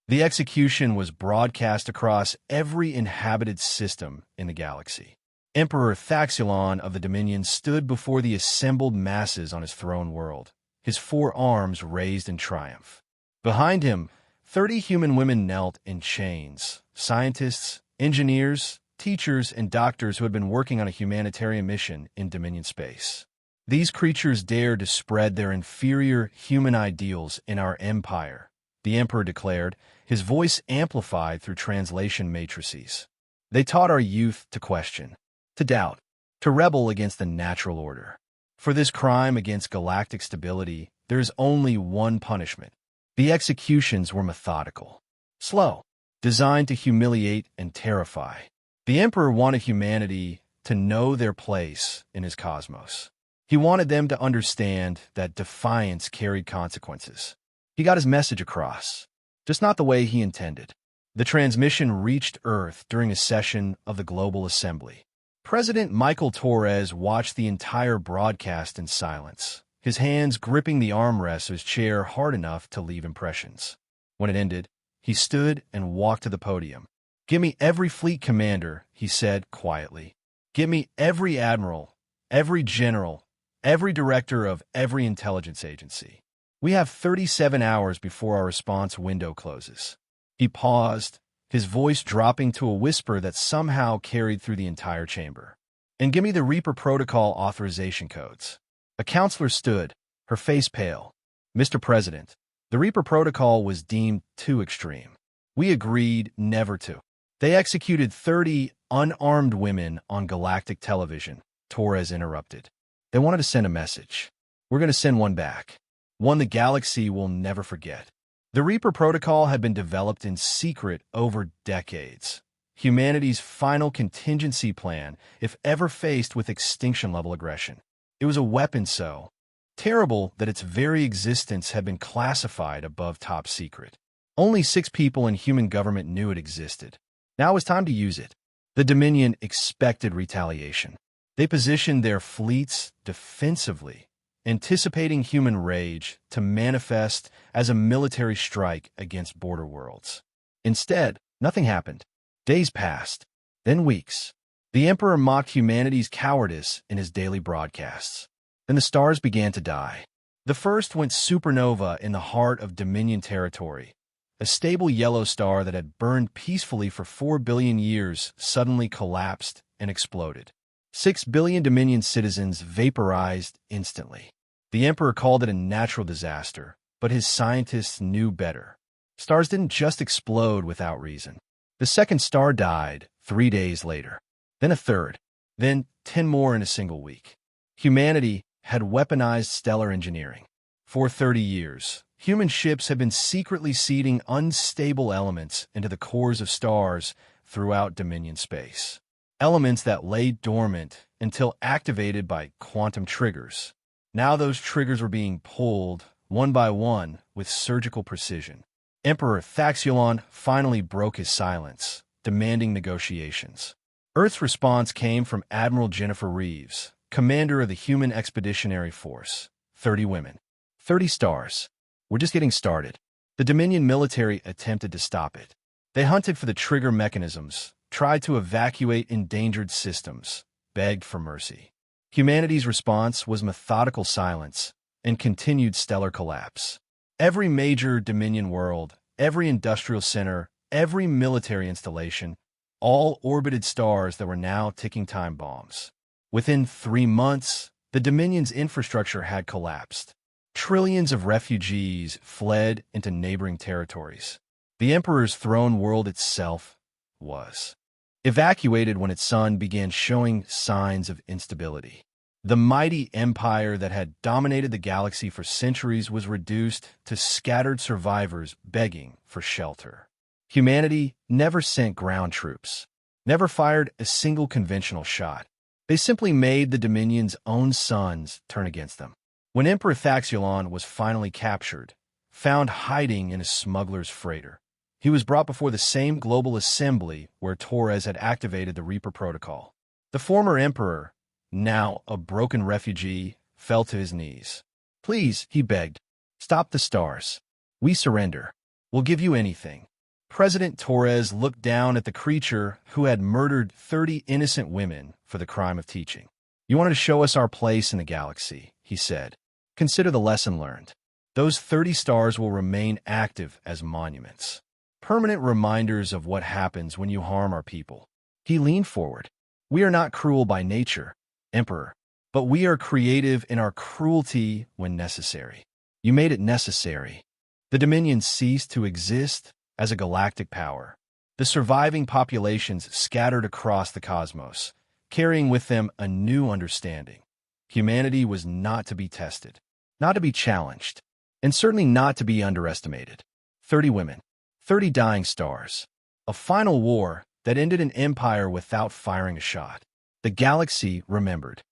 The execution was broadcast across every inhabited system in the galaxy. Emperor Thaxilon of the Dominion stood before the assembled masses on his throne world, his 4 arms raised in triumph. Behind him, 30 human women knelt in chains, scientists, engineers, teachers, and doctors who had been working on a humanitarian mission in Dominion space. These creatures dared to spread their inferior human ideals in our empire, the Emperor declared, his voice amplified through translation matrices. They taught our youth to question, to doubt, to rebel against the natural order. For this crime against galactic stability, there is only one punishment. The executions were methodical, slow, designed to humiliate and terrify. The Emperor wanted humanity to know their place in his cosmos. He wanted them to understand that defiance carried consequences. He got his message across, just not the way he intended. The transmission reached Earth during a session of the Global Assembly. President Michael Torres watched the entire broadcast in silence, his hands gripping the armrests of his chair hard enough to leave impressions. When it ended, he stood and walked to the podium. "Give me every fleet commander," he said quietly. "Give me every admiral, every general, every director of every intelligence agency. We have 37 hours before our response window closes." He paused, his voice dropping to a whisper that somehow carried through the entire chamber. "And give me the Reaper Protocol authorization codes." A counselor stood, her face pale. "Mr. President, the Reaper Protocol was deemed too extreme. We agreed never to." "They executed 30 unarmed women on galactic television," Torres interrupted. "They wanted to send a message. We're going to send one back. One the galaxy will never forget." The Reaper Protocol had been developed in secret over decades. Humanity's final contingency plan if ever faced with extinction-level aggression. It was a weapon so terrible that its very existence had been classified above top secret. Only 6 people in human government knew it existed. Now it was time to use it. The Dominion expected retaliation. They positioned their fleets defensively, anticipating human rage to manifest as a military strike against border worlds. Instead, nothing happened. Days passed, then weeks. The Emperor mocked humanity's cowardice in his daily broadcasts. Then the stars began to die. The first went supernova in the heart of Dominion territory. A stable yellow star that had burned peacefully for 4 billion years suddenly collapsed and exploded. 6 billion Dominion citizens vaporized instantly. The Emperor called it a natural disaster, but his scientists knew better. Stars didn't just explode without reason. The second star died 3 days later. Then a third. Then 10 more in a single week. Humanity had weaponized stellar engineering. For 30 years, human ships had been secretly seeding unstable elements into the cores of stars throughout Dominion space. Elements that lay dormant until activated by quantum triggers. Now those triggers were being pulled, one by one, with surgical precision. Emperor Thaxilon finally broke his silence, demanding negotiations. Earth's response came from Admiral Jennifer Reeves, commander of the Human Expeditionary Force. 30 women. 30 stars. We're just getting started. The Dominion military attempted to stop it. They hunted for the trigger mechanisms, tried to evacuate endangered systems, begged for mercy. Humanity's response was methodical silence and continued stellar collapse. Every major Dominion world, every industrial center, every military installation, all orbited stars that were now ticking time bombs. Within 3 months, the Dominion's infrastructure had collapsed. Trillions of refugees fled into neighboring territories. The Emperor's throne world itself was evacuated when its sun began showing signs of instability. The mighty empire that had dominated the galaxy for centuries was reduced to scattered survivors begging for shelter. Humanity never sent ground troops, never fired a single conventional shot. They simply made the Dominion's own sons turn against them. When Emperor Thaxilon was finally captured, found hiding in a smuggler's freighter, he was brought before the same global assembly where Torres had activated the Reaper Protocol. The former emperor, now a broken refugee, fell to his knees. "Please," he begged, "stop the stars. We surrender. We'll give you anything. President Torres looked down at the creature who had murdered 30 innocent women for the crime of teaching. "You wanted to show us our place in the galaxy," he said. "Consider the lesson learned. Those 30 stars will remain active as monuments, permanent reminders of what happens when you harm our people." He leaned forward. "We are not cruel by nature, Emperor, but we are creative in our cruelty when necessary. You made it necessary. The Dominion ceased to exist as a galactic power. The surviving populations scattered across the cosmos, carrying with them a new understanding. Humanity was not to be tested, not to be challenged, and certainly not to be underestimated. 30 women, 30 dying stars. A final war that ended an empire without firing a shot. The galaxy remembered.